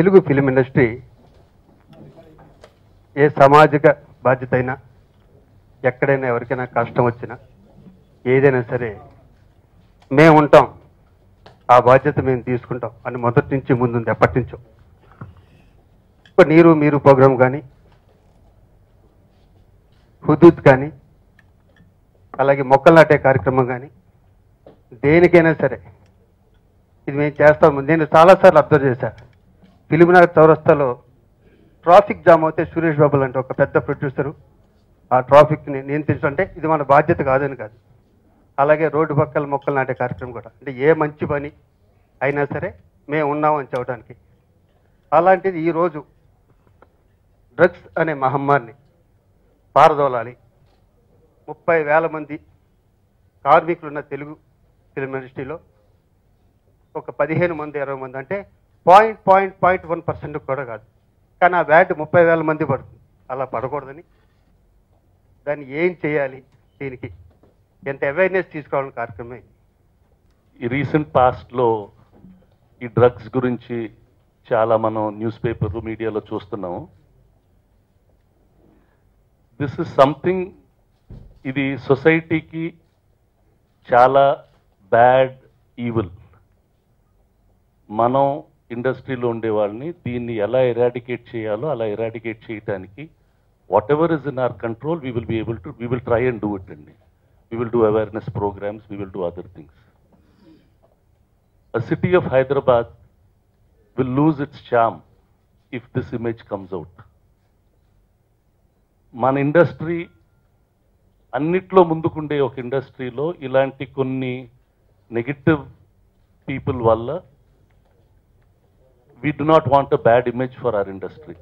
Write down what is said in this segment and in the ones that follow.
Telugu film industry ఏ సామాజిక బాధ్యత అయినా ఎక్కడైనా ఎవరికైనా కష్టం వచ్చినా ఏదైనా సరే మేము ఉంటాం, ఆ బాధ్యత మేము తీసుకుంటాం అని మొదటి నుంచి ముందుంది. ఎప్పటి నుంచో నీరు మీరు ప్రోగ్రాం కానీ, హుదూద్ కానీ, అలాగే మొక్కలు నాటే కార్యక్రమం కానీ, దేనికైనా సరే ఇది మేము చేస్తాము. నేను చాలాసార్లు అబ్జర్వ్ చేశాను. ఫిలింనగర్ చౌరస్తాలో ట్రాఫిక్ జామ్ అవుతే సురేష్ బాబు అంటే ఒక పెద్ద ప్రొడ్యూసరు ఆ ట్రాఫిక్ని నియంత్రించాలంటే ఇది మన బాధ్యత కాదని కాదు. అలాగే రోడ్డు పక్కల మొక్కలు నాటే కార్యక్రమం కూడా, అంటే ఏ మంచి పని అయినా సరే మేము ఉన్నామని చెప్పడానికి. అలాంటిది ఈరోజు డ్రగ్స్ అనే మహమ్మారిని పారదోలాలి, 30,000 మంది కార్మికులున్న తెలుగు ఫిలిం ఇండస్ట్రీలో ఒక 15 మంది 20 మంది అంటే 0.1% కూడా కాదు, కానీ ఆ బ్యాడ్ 30,000 మంది పడుతుంది. అలా పడకూడదని దాన్ని ఏం చేయాలి, దీనికి ఎంత అవేర్నెస్ తీసుకోవాలని కార్యక్రమమే. ఈ రీసెంట్ పాస్ట్లో ఈ డ్రగ్స్ గురించి చాలా మనం న్యూస్ పేపర్లు మీడియాలో చూస్తున్నాము. దిస్ ఇస్ సంథింగ్, ఇది సొసైటీకి చాలా బ్యాడ్ ఈవిల్. మనం ఇండస్ట్రీలో ఉండే వాళ్ళని దీన్ని ఎలా ఎరాడికేట్ చేయాలో అలా ఎరాడికేట్ చేయడానికి whatever is in our control, we will try and do it. We will do awareness programs, we will do other things. A city of Hyderabad will lose its charm if this image comes out. మన industry అన్నిట్లో ముందుకుండే ఒక ఇండస్ట్రీలో ఇలాంటి కొన్ని negative people వల్ల we do not want a bad image for our industry.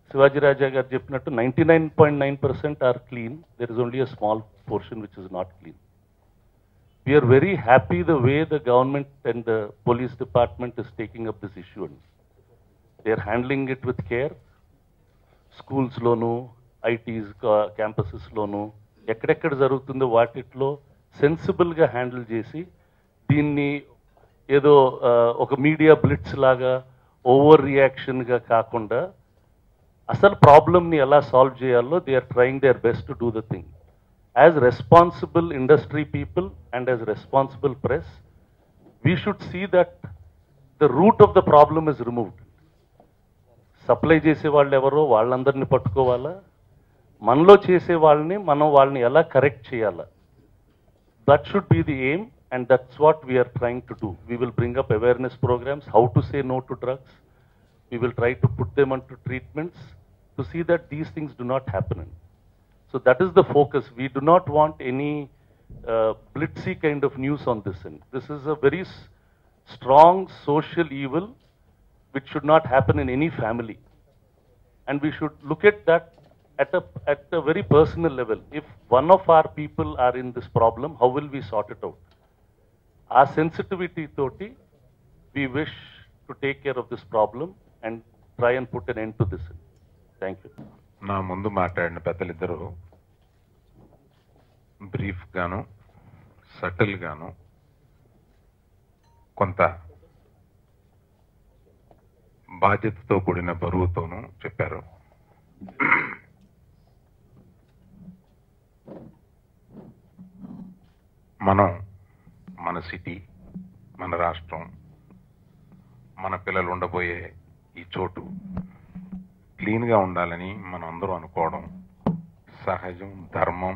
Shivaji Raja garu cheppinattu 99.9% are clean. There is only a small portion which is not clean. We are very happy the way the government and the police department is taking up this issue. They are handling it with care. Schools lonu, ITs campuses lonu, ekkadekkada jarugutundo vaatitlo sensible ga handle chesi దీన్ని ఏదో ఒక media blitz లాగా over రియాక్షన్గా కాకుండా అసలు ప్రాబ్లమ్ని ఎలా solve చేయాలో they are trying their best to do the thing. As responsible industry people and as responsible press, we should see that the root of the problem is removed. Supply చేసే వాళ్ళు ఎవరో వాళ్ళందరినీ పట్టుకోవాలా, మనలో చేసే వాళ్ళని ఎలా కరెక్ట్ చేయాలా, that should be the aim. And that's what we are trying to do. We will bring up awareness programs, how to say no to drugs. We will try to put them onto treatments to see that these things do not happen. So that is the focus. We do not want any blitzy kind of news on this end. This is a very strong social evil which should not happen in any family. And we should look at that at a very personal level. If one of our people are in this problem, how will we sort it out? Our sensitivity toti, we wish to take care of this problem and try and put an end to this. Thank you. నా ముందు మాట్లాడిన పెద్దలిద్దరూ brief గాను subtle గాను కొంత బాధ్యతతో కూడిన బరువుతోనూ చెప్పారు. మనం మన సిటీ, మన రాష్ట్రం, మన పిల్లలు ఉండబోయే ఈ చోటు క్లీన్గా ఉండాలని మనం అందరూ అనుకోవడం సహజం, ధర్మం,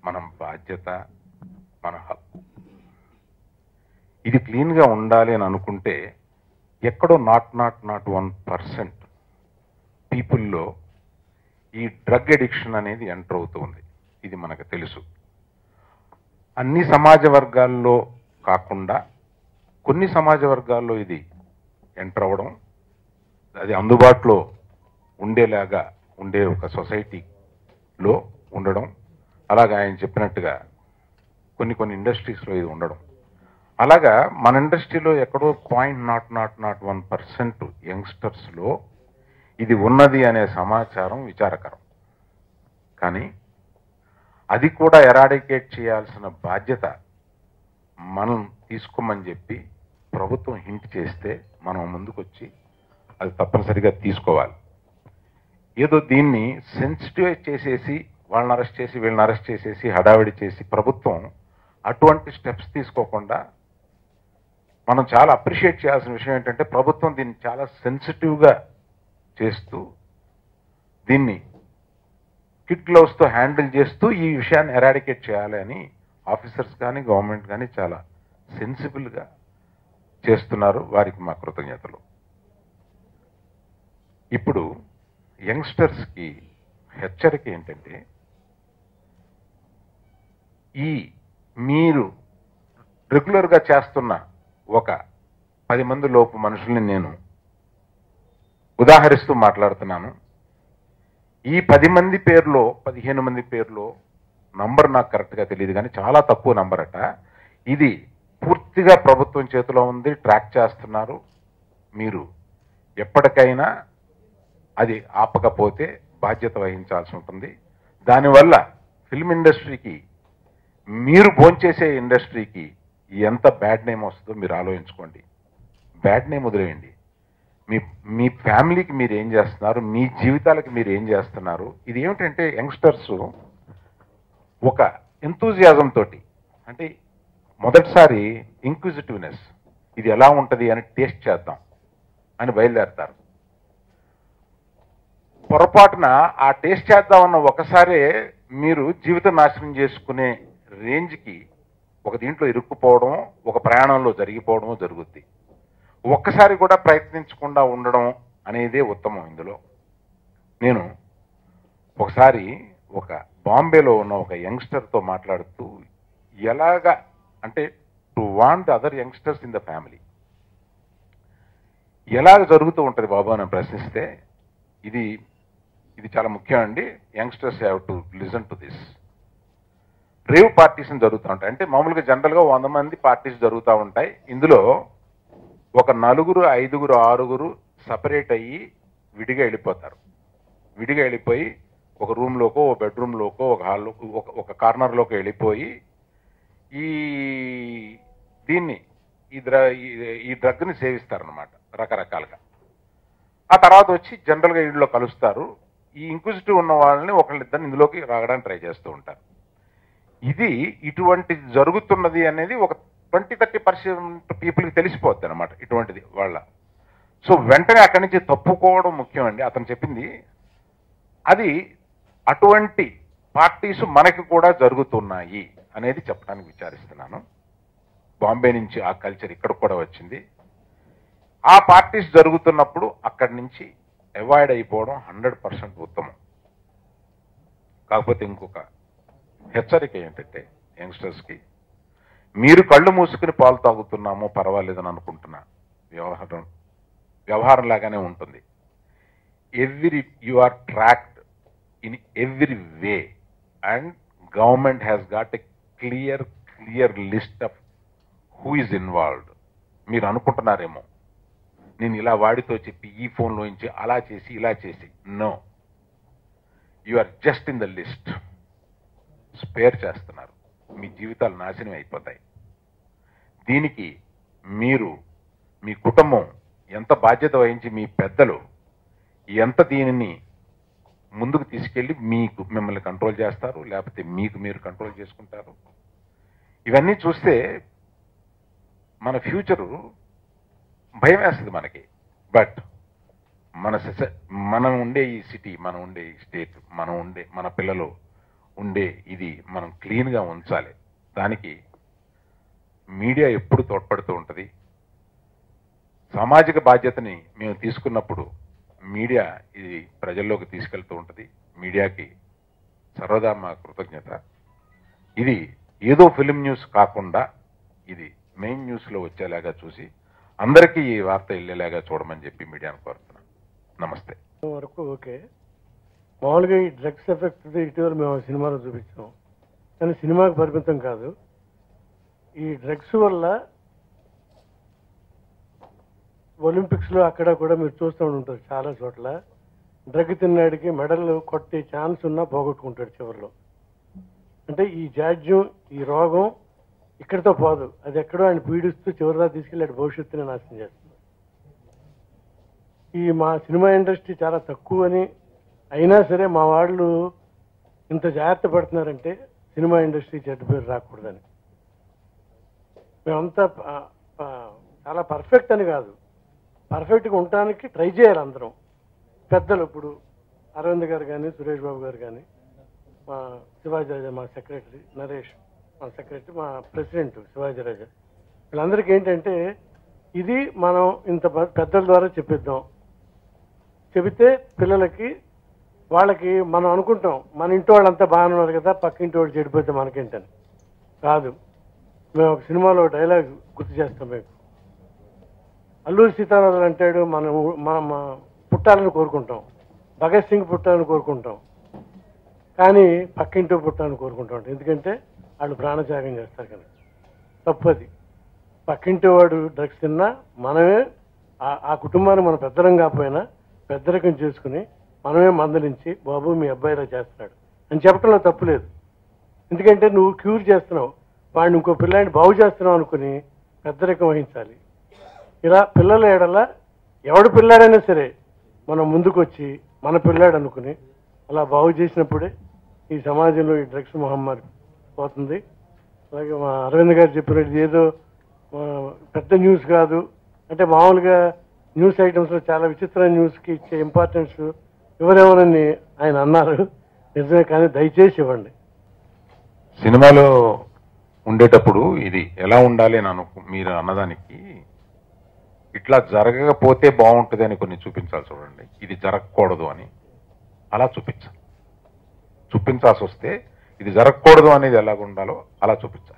మన బాధ్యత, మన హక్కు. ఇది క్లీన్గా ఉండాలి అని అనుకుంటే ఎక్కడో నాట్ 1% పీపుల్లో ఈ డ్రగ్ అడిక్షన్ అనేది ఎంటర్ అవుతుంది. ఇది మనకు తెలుసు. అన్ని సమాజ వర్గాల్లో కాకుండా కొన్ని సమాజ వర్గాల్లో ఇది ఎంటర్ అవ్వడం, అది అందుబాటులో ఉండేలాగా ఉండే ఒక సొసైటీలో ఉండడం, అలాగా ఆయన చెప్పినట్టుగా కొన్ని ఇండస్ట్రీస్లో ఇది ఉండడం, అలాగా మన ఇండస్ట్రీలో ఎక్కడో 0.001% యంగ్స్టర్స్లో ఇది ఉన్నది అనే సమాచారం విచారకరం. కానీ అది కూడా ఎరాడికేట్ చేయాల్సిన బాధ్యత మనం తీసుకోమని చెప్పి ప్రభుత్వం హింట్ చేస్తే మనం ముందుకొచ్చి అది తప్పనిసరిగా తీసుకోవాలి. ఏదో దీన్ని సెన్సిటివ్ చేసేసి వాళ్ళని అరెస్ట్ చేసి వీళ్ళని అరెస్ట్ చేసేసి హడావిడి చేసి ప్రభుత్వం అటువంటి స్టెప్స్ తీసుకోకుండా మనం చాలా అప్రిషియేట్ చేయాల్సిన విషయం ఏంటంటే ప్రభుత్వం దీన్ని చాలా సెన్సిటివ్గా చేస్తూ దీన్ని కిడ్ గ్లౌస్తో హ్యాండిల్ చేస్తూ ఈ విషయాన్ని ఎరాడికేట్ చేయాలి అని ఆఫీసర్స్ కానీ గవర్నమెంట్ కానీ చాలా సెన్సిబుల్గా చేస్తున్నారు. వారికి మా కృతజ్ఞతలు. ఇప్పుడు యంగ్స్టర్స్కి హెచ్చరిక ఏంటంటే, ఈ మీరు రెగ్యులర్గా చేస్తున్న ఒక 10 మంది లోపు మనుషుల్ని నేను ఉదాహరిస్తూ మాట్లాడుతున్నాను. ఈ 10 మంది పేర్లో 15 మంది పేర్లో నంబర్ నాకు కరెక్ట్గా తెలియదు కానీ చాలా తక్కువ నంబర్ అట. ఇది పూర్తిగా ప్రభుత్వం చేతిలో ఉంది, ట్రాక్ చేస్తున్నారు. మీరు ఎప్పటికైనా అది ఆపకపోతే బాధ్యత వహించాల్సి ఉంటుంది. దానివల్ల ఫిల్మ్ ఇండస్ట్రీకి, మీరు భోంచేసే ఇండస్ట్రీకి ఎంత బ్యాడ్ నేమ్ వస్తుందో మీరు ఆలోచించుకోండి. బ్యాడ్ నేమ్ వదిలేయండి, మీ ఫ్యామిలీకి మీరు ఏం చేస్తున్నారు, మీ జీవితాలకి మీరు ఏం చేస్తున్నారు. ఇది ఏమిటంటే యంగ్స్టర్స్ ఒక ఎంతూజియాజం తోటి, అంటే మొదటిసారి ఇంక్విజిటివ్నెస్, ఇది ఎలా ఉంటుంది అని టేస్ట్ చేద్దాం అని బయలుదేరతారు. పొరపాటున ఆ టేస్ట్ చేద్దామన్న ఒకసారే మీరు జీవితం నాశనం చేసుకునే రేంజ్కి ఒక దీంట్లో ఇరుక్కుపోవడం, ఒక ప్రయాణంలో జరిగిపోవడము జరుగుద్ది. ఒక్కసారి కూడా ప్రయత్నించకుండా ఉండడం అనేదే ఉత్తమం. ఇందులో నేను ఒకసారి ఒక బాంబేలో ఉన్న ఒక యంగ్స్టర్తో మాట్లాడుతూ, ఎలాగా అంటే to want the other youngsters in the family ఎలాగ జరుగుతూ ఉంటుంది బాబు అని ప్రశ్నిస్తే, ఇది చాలా ముఖ్యం అండి, youngsters have to listen to this. Rave parties జరుగుతూ ఉంటాయి. అంటే మామూలుగా జనరల్గా 100 మంది పార్టీస్ జరుగుతూ ఉంటాయి. ఇందులో ఒక 4, 5, 6 సపరేట్ అయ్యి విడిగా వెళ్ళిపోతారు. విడిగా వెళ్ళిపోయి ఒక రూమ్లోకో, ఒక బెడ్రూమ్లోకో, ఒక హాల్లో, ఒక కార్నర్లోకి వెళ్ళిపోయి ఈ డ్రగ్ని సేవిస్తారనమాట రకరకాలుగా. ఆ తర్వాత వచ్చి జనరల్గా ఇంట్లో కలుస్తారు. ఈ ఇంక్విజిటివ్ ఉన్న వాళ్ళని ఒకళ్ళిద్దరిని ఇందులోకి రాగడానికి ట్రై చేస్తూ ఉంటారు. ఇది ఇటువంటి జరుగుతున్నది అనేది ఒక 20-30% పీపుల్కి తెలిసిపోద్ది అనమాట ఇటువంటిది వాళ్ళ. సో వెంటనే అక్కడి నుంచి తప్పుకోవడం ముఖ్యం అండి. అతను చెప్పింది అది, అటువంటి పార్టీస్ మనకి కూడా జరుగుతున్నాయి అనేది చెప్పడానికి విచారిస్తున్నాను. బాంబే నుంచి ఆ కల్చర్ ఇక్కడ కూడా వచ్చింది. ఆ పార్టీస్ జరుగుతున్నప్పుడు అక్కడి నుంచి అవాయిడ్ అయిపోవడం 100% ఉత్తమం. కాకపోతే ఇంకొక హెచ్చరిక ఏంటంటే యంగ్స్టర్స్కి, మీరు కళ్ళు మూసుకుని పాలు తాగుతున్నామో పర్వాలేదని అనుకుంటున్న వ్యవహారం లాగానే ఉంటుంది. You are tracked in every way and government has got a clear list of who is involved. మీరు అనుకుంటున్నారేమో నేను ఇలా వాడితో చెప్పి ఈ ఫోన్లో నుంచి అలా చేసి ఇలా చేసి. No, you are just in the list. Spare చేస్తున్నారు, మీ జీవితాలు నాశనం అయిపోతాయి. దీనికి మీరు, మీ కుటుంబం ఎంత బాధ్యత వహించి, మీ పెద్దలు ఎంత దీనిని ముందుకు తీసుకెళ్ళి మిమ్మల్ని కంట్రోల్ చేస్తారు, లేకపోతే మీరు కంట్రోల్ చేసుకుంటారు. ఇవన్నీ చూస్తే మన ఫ్యూచరు భయం వేస్తుంది మనకి. బట్ మనం ఉండే ఈ సిటీ, మనం ఉండే ఈ స్టేట్, మన పిల్లలు ఉండే ఇది మనం క్లీన్గా ఉంచాలి. దానికి మీడియా ఎప్పుడు తోడ్పడుతూ ఉంటుంది. సామాజిక బాధ్యతని మేము తీసుకున్నప్పుడు మీడియా ఇది ప్రజల్లోకి తీసుకెళ్తూ ఉంటుంది. మీడియాకి సర్వదా మా కృతజ్ఞత. ఇది ఏదో ఫిలిం న్యూస్ కాకుండా ఇది మెయిన్ న్యూస్లో వచ్చేలాగా చూసి అందరికీ ఈ వార్త వెళ్ళేలాగా చూడమని చెప్పి మీడియాను కోరుతున్నాను. నమస్తే. వరకు ఓకే. మామూలుగా ఈ డ్రగ్స్ ఎఫెక్ట్ ఇటీవల మేము సినిమాలో చూపించాం, కానీ సినిమాకి పరిమితం కాదు. ఈ డ్రగ్స్ వల్ల ఒలింపిక్స్లో అక్కడ కూడా మీరు చూస్తూ ఉంటారు, చాలా చోట్ల డ్రగ్ తిన్నాడికి మెడల్ కొట్టే ఛాన్స్ ఉన్నా పోగొట్టుకుంటాడు చివరిలో. అంటే ఈ జాడ్యం, ఈ రోగం ఇక్కడితో పోదు, అది ఎక్కడో ఆయన పీడిస్తూ చివరిదా తీసుకెళ్ళి భవిష్యత్తుని నాశనం చేస్తుంది. ఈ మా సినిమా ఇండస్ట్రీ చాలా తక్కువ అని అయినా సరే మా వాళ్ళు ఇంత జాగ్రత్త పడుతున్నారంటే సినిమా ఇండస్ట్రీ చెడ్డ పేరు రాకూడదని. మేమంతా చాలా పర్ఫెక్ట్ అని కాదు, పర్ఫెక్ట్గా ఉండటానికి ట్రై చేయాలి అందరం. పెద్దలు ఇప్పుడు అరవింద్ గారు కానీ, సురేష్ బాబు గారు కానీ, మా శివాజీరాజా మా సెక్రటరీ, నరేష్ మా సెక్రటరీ, మా ప్రెసిడెంట్ శివాజీరాజా, వీళ్ళందరికీ ఏంటంటే ఇది మనం ఇంత పెద్దల ద్వారా చెప్పిద్దాం. చెబితే పిల్లలకి వాళ్ళకి మనం అనుకుంటాం మన ఇంటి వాళ్ళంతా బాగానే ఉన్నారు కదా, పక్కింటి వాడు చెడిపోతే మనకేంటని. కాదు, మేము ఒక సినిమాలో డైలాగ్ గుర్తు చేస్తాం. మీకు అల్లూరి సీతారామరాజు అంటాడు, మనం పుట్టాలని కోరుకుంటాం, భగత్ సింగ్ పుట్టాలని కోరుకుంటాం, కానీ పక్కింటి పుట్టాలని కోరుకుంటాం. ఎందుకంటే వాళ్ళు ప్రాణత్యాగం చేస్తారు కనుక. తప్పది. పక్కింటి వాడు డ్రగ్స్ తిన్నా మనమే ఆ కుటుంబాన్ని మన పెద్దరం కాకపోయినా పెద్దరికం చేసుకుని మనమే మందలించి, బాబు మీ అబ్బాయి ఇలా చేస్తున్నాడు అని చెప్పడంలో తప్పులేదు. ఎందుకంటే నువ్వు క్యూర్ చేస్తున్నావు, వాడిని ఇంకో పిల్లాడిని బాగు చేస్తున్నావు అనుకుని పెద్దరికం వహించాలి. ఇలా పిల్లల ఏడల ఎవడు పిల్లాడైనా సరే మనం ముందుకు వచ్చి మన పిల్లాడు అనుకుని అలా బాగు చేసినప్పుడే ఈ సమాజంలో ఈ డ్రగ్స్ మహమ్మారి పోతుంది. అలాగే మా అరవింద్ గారు చెప్పినట్టు ఏదో పెద్ద న్యూస్ కాదు అంటే, మామూలుగా న్యూస్ ఐటమ్స్లో చాలా విచిత్రమైన న్యూస్కి ఇచ్చే ఇంపార్టెన్స్ ఎవరెవరని ఆయన అన్నారు. నిజమే, కానీ దయచేసి ఇవ్వండి. సినిమాలో ఉండేటప్పుడు ఇది ఎలా ఉండాలి అని మీరు అన్నదానికి ఇట్లా జరగకపోతే బాగుంటుంది అని కొన్ని చూపించాలి. చూడండి, ఇది జరగకూడదు అని అలా చూపించాలి. చూపించాల్సి వస్తే ఇది జరగకూడదు అనేది ఎలాగ ఉండాలో అలా చూపించాలి.